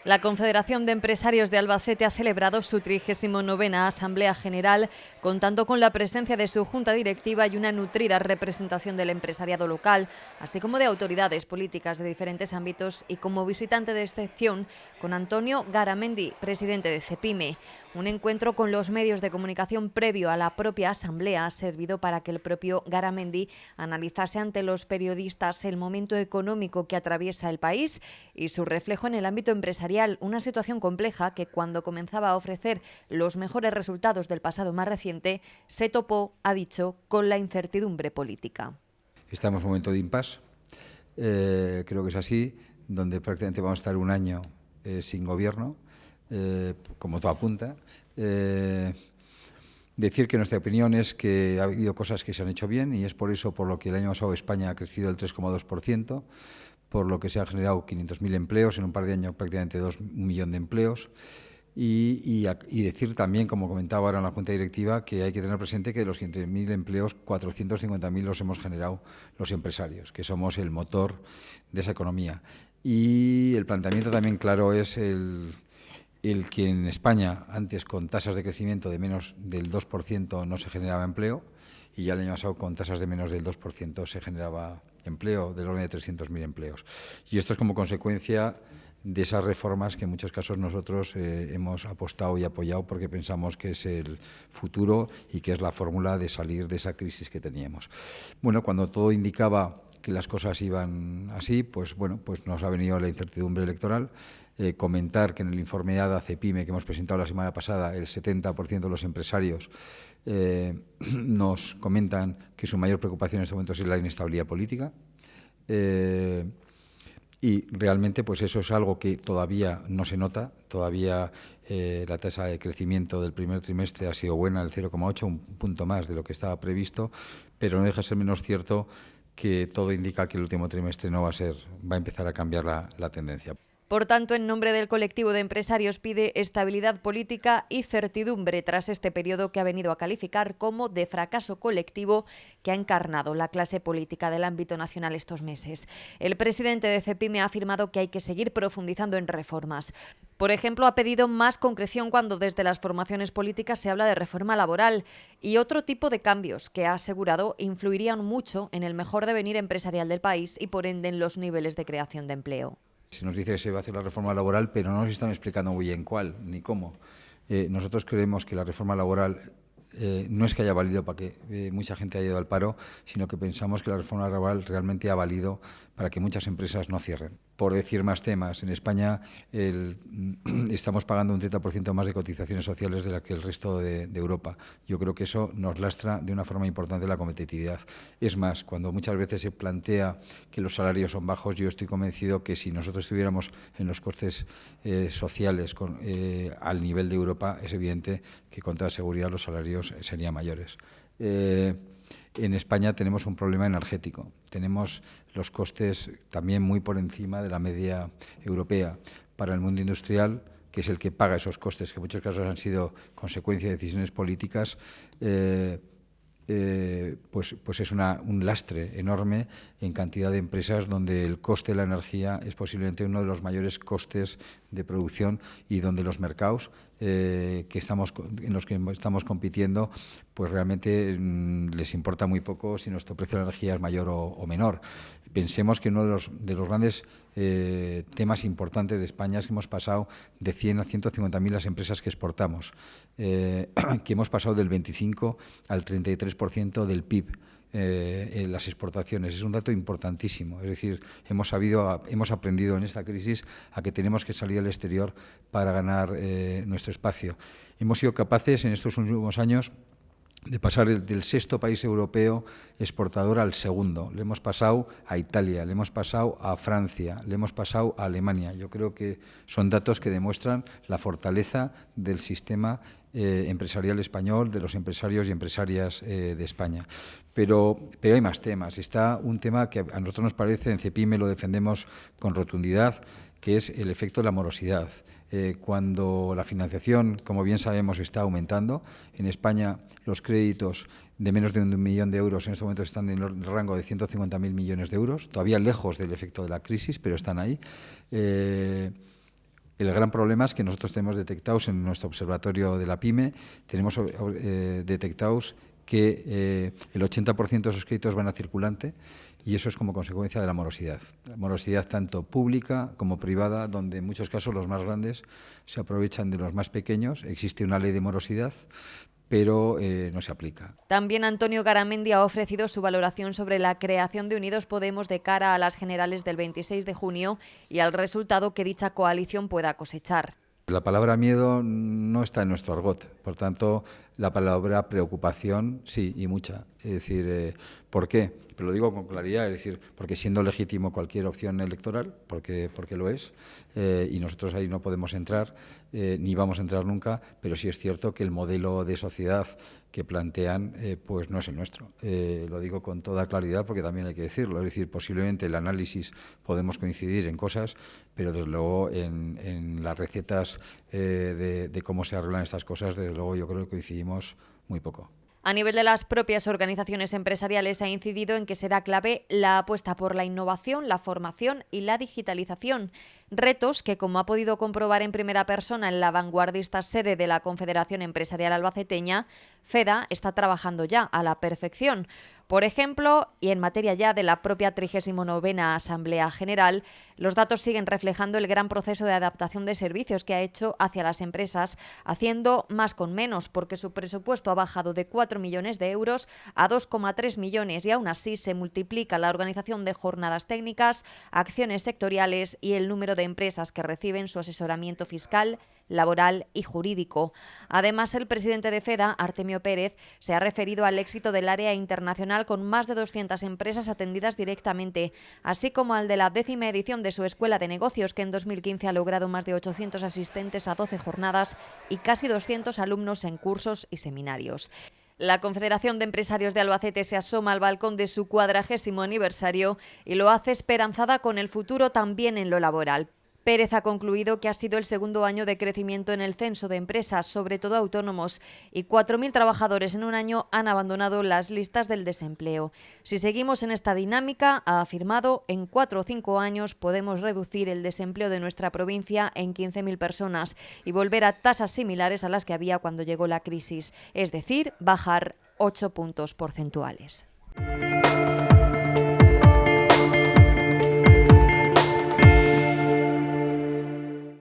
La Confederación de Empresarios de Albacete ha celebrado su 39ª Asamblea General, contando con la presencia de su junta directiva y una nutrida representación del empresariado local, así como de autoridades políticas de diferentes ámbitos y como visitante de excepción con Antonio Garamendi, presidente de CEPIME. Un encuentro con los medios de comunicación previo a la propia asamblea ha servido para que el propio Garamendi analizase ante los periodistas el momento económico que atraviesa el país y su reflejo en el ámbito empresarial, una situación compleja que cuando comenzaba a ofrecer los mejores resultados del pasado más reciente, se topó, ha dicho, con la incertidumbre política. Estamos en un momento de impasse, creo que es así, donde prácticamente vamos a estar un año sin gobierno, como todo apunta. Decir que nuestra opinión es que ha habido cosas que se han hecho bien y es por eso por lo que el año pasado España ha crecido el 3,2%, por lo que se han generado 500.000 empleos, en un par de años prácticamente 1 millón de empleos. Y decir también, como comentaba ahora en la Junta Directiva, que hay que tener presente que de los 500.000 empleos, 450.000 los hemos generado los empresarios, que somos el motor de esa economía. Y el planteamiento también claro es el que en España antes con tasas de crecimiento de menos del 2% no se generaba empleo y ya el año pasado con tasas de menos del 2% se generaba empleo, del orden de 300.000 empleos. Y esto es como consecuencia de esas reformas que en muchos casos nosotros hemos apostado y apoyado porque pensamos que es el futuro y que es la fórmula de salir de esa crisis que teníamos. Bueno, cuando todo indicaba que las cosas iban así, pues bueno, pues nos ha venido la incertidumbre electoral. Comentar que en el informe ADA CEPIME que hemos presentado la semana pasada, el 70% de los empresarios nos comentan que su mayor preocupación en este momento es la inestabilidad política. Y realmente pues eso es algo que todavía no se nota, todavía la tasa de crecimiento del primer trimestre ha sido buena, el 0,8, un punto más de lo que estaba previsto, pero no deja de ser menos cierto que todo indica que el último trimestre no va a empezar a cambiar la tendencia. Por tanto, en nombre del colectivo de empresarios pide estabilidad política y certidumbre tras este periodo que ha venido a calificar como de fracaso colectivo que ha encarnado la clase política del ámbito nacional estos meses. El presidente de CEPIME ha afirmado que hay que seguir profundizando en reformas. Por ejemplo, ha pedido más concreción cuando desde las formaciones políticas se habla de reforma laboral y otro tipo de cambios que ha asegurado influirían mucho en el mejor devenir empresarial del país y por ende en los niveles de creación de empleo. Se nos dice que se va a hacer la reforma laboral, pero no nos están explicando muy bien cuál ni cómo. Nosotros creemos que la reforma laboral no es que haya valido para que mucha gente haya ido al paro, sino que pensamos que la reforma laboral realmente ha valido para que muchas empresas no cierren. Por decir más temas, en España estamos pagando un 30% más de cotizaciones sociales de la que el resto de Europa. Yo creo que eso nos lastra de una forma importante la competitividad. Es más, cuando muchas veces se plantea que los salarios son bajos, yo estoy convencido que si nosotros estuviéramos en los costes sociales al nivel de Europa, es evidente que con toda seguridad los salarios serían mayores. En España tenemos un problema energético. Tenemos los costes también muy por encima de la media europea. Para el mundo industrial, que es el que paga esos costes, que en muchos casos han sido consecuencia de decisiones políticas, pues es un lastre enorme en cantidad de empresas donde el coste de la energía es posiblemente uno de los mayores costes de producción y donde los mercados en los que estamos compitiendo, pues realmente les importa muy poco si nuestro precio de la energía es mayor o menor. Pensemos que uno de los grandes temas importantes de España es que hemos pasado de 100 a 150.000 las empresas que exportamos, que hemos pasado del 25 al 33% del PIB. En las exportaciones. Es un dato importantísimo. Es decir, hemos aprendido en esta crisis a que tenemos que salir al exterior para ganar nuestro espacio. Hemos sido capaces en estos últimos años de pasar del sexto país europeo exportador al segundo. Le hemos pasado a Italia, le hemos pasado a Francia, le hemos pasado a Alemania. Yo creo que son datos que demuestran la fortaleza del sistema empresarial español, de los empresarios y empresarias de España. Pero hay más temas. Está un tema que a nosotros nos parece, en CEPIME lo defendemos con rotundidad, que es el efecto de la morosidad. Cuando la financiación, como bien sabemos, está aumentando, en España los créditos de menos de 1 millón de euros en este momento están en el rango de 150.000 millones de euros, todavía lejos del efecto de la crisis, pero están ahí. El gran problema es que nosotros tenemos detectados en nuestro observatorio de la PYME, tenemos detectados que el 80% de esos créditos van a circulante y eso es como consecuencia de la morosidad. La morosidad tanto pública como privada, donde en muchos casos los más grandes se aprovechan de los más pequeños. Existe una ley de morosidad, pero no se aplica. También Antonio Garamendi ha ofrecido su valoración sobre la creación de Unidos Podemos de cara a las generales del 26 de junio y al resultado que dicha coalición pueda cosechar. La palabra miedo no está en nuestro argot, por tanto, la palabra preocupación sí, y mucha. Es decir, ¿por qué? Pero lo digo con claridad, es decir, porque siendo legítimo cualquier opción electoral, porque lo es, y nosotros ahí no podemos entrar, ni vamos a entrar nunca, pero sí es cierto que el modelo de sociedad que plantean pues no es el nuestro. Lo digo con toda claridad porque también hay que decirlo, es decir, posiblemente el análisis podemos coincidir en cosas, pero desde luego en las recetas de cómo se arreglan estas cosas, desde luego yo creo que coincidimos muy poco. A nivel de las propias organizaciones empresariales ha incidido en que será clave la apuesta por la innovación, la formación y la digitalización. Retos que, como ha podido comprobar en primera persona en la vanguardista sede de la Confederación Empresarial Albaceteña, FEDA está trabajando ya a la perfección. Por ejemplo, y en materia ya de la propia 39ª Asamblea General, los datos siguen reflejando el gran proceso de adaptación de servicios que ha hecho hacia las empresas, haciendo más con menos, porque su presupuesto ha bajado de 4 millones de euros a 2,3 millones y aún así se multiplica la organización de jornadas técnicas, acciones sectoriales y el número de empresas que reciben su asesoramiento fiscal, laboral y jurídico. Además, el presidente de FEDA, Artemio Pérez, se ha referido al éxito del área internacional con más de 200 empresas atendidas directamente, así como al de la 10ª edición de su Escuela de Negocios, que en 2015 ha logrado más de 800 asistentes a 12 jornadas y casi 200 alumnos en cursos y seminarios. La Confederación de Empresarios de Albacete se asoma al balcón de su 40º aniversario y lo hace esperanzada con el futuro también en lo laboral. Pérez ha concluido que ha sido el segundo año de crecimiento en el censo de empresas, sobre todo autónomos, y 4.000 trabajadores en un año han abandonado las listas del desempleo. Si seguimos en esta dinámica, ha afirmado, en 4 o 5 años podemos reducir el desempleo de nuestra provincia en 15.000 personas y volver a tasas similares a las que había cuando llegó la crisis, es decir, bajar 8 puntos porcentuales.